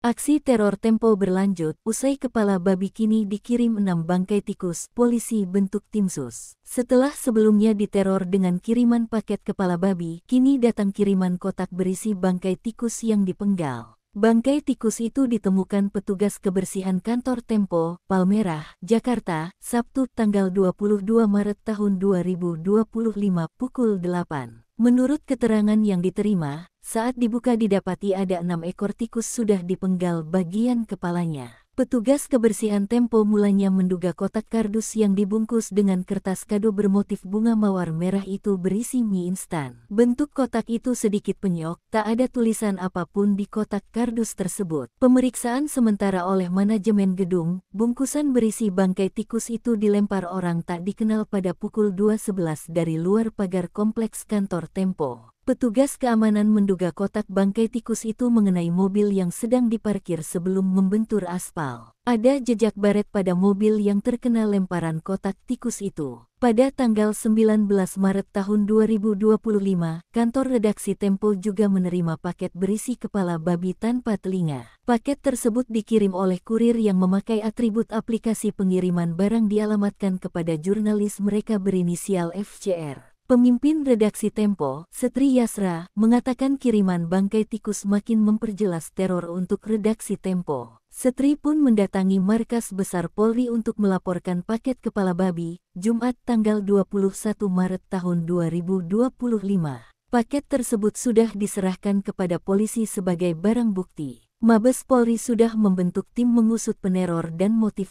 Aksi teror Tempo berlanjut, usai kepala babi kini dikirim 6 bangkai tikus, polisi bentuk tim sus. Setelah sebelumnya diteror dengan kiriman paket kepala babi, kini datang kiriman kotak berisi bangkai tikus yang dipenggal. Bangkai tikus itu ditemukan petugas kebersihan kantor Tempo, Palmerah, Jakarta, Sabtu tanggal 22 Maret tahun 2025 pukul 8. Menurut keterangan yang diterima, saat dibuka didapati ada 6 ekor tikus sudah dipenggal bagian kepalanya. Petugas kebersihan Tempo mulanya menduga kotak kardus yang dibungkus dengan kertas kado bermotif bunga mawar merah itu berisi mie instan. Bentuk kotak itu sedikit penyok, tak ada tulisan apapun di kotak kardus tersebut. Pemeriksaan sementara oleh manajemen gedung, bungkusan berisi bangkai tikus itu dilempar orang tak dikenal pada pukul 2.11 dari luar pagar kompleks kantor Tempo. Petugas keamanan menduga kotak bangkai tikus itu mengenai mobil yang sedang diparkir sebelum membentur aspal. Ada jejak baret pada mobil yang terkena lemparan kotak tikus itu. Pada tanggal 19 Maret tahun 2025, kantor redaksi Tempo juga menerima paket berisi kepala babi tanpa telinga. Paket tersebut dikirim oleh kurir yang memakai atribut aplikasi pengiriman barang dialamatkan kepada jurnalis mereka berinisial FCR. Pemimpin redaksi Tempo, Setri Yasra, mengatakan kiriman bangkai tikus makin memperjelas teror untuk redaksi Tempo. Setri pun mendatangi markas besar Polri untuk melaporkan paket kepala babi, Jumat tanggal 21 Maret tahun 2025. Paket tersebut sudah diserahkan kepada polisi sebagai barang bukti. Mabes Polri sudah membentuk tim mengusut peneror dan motif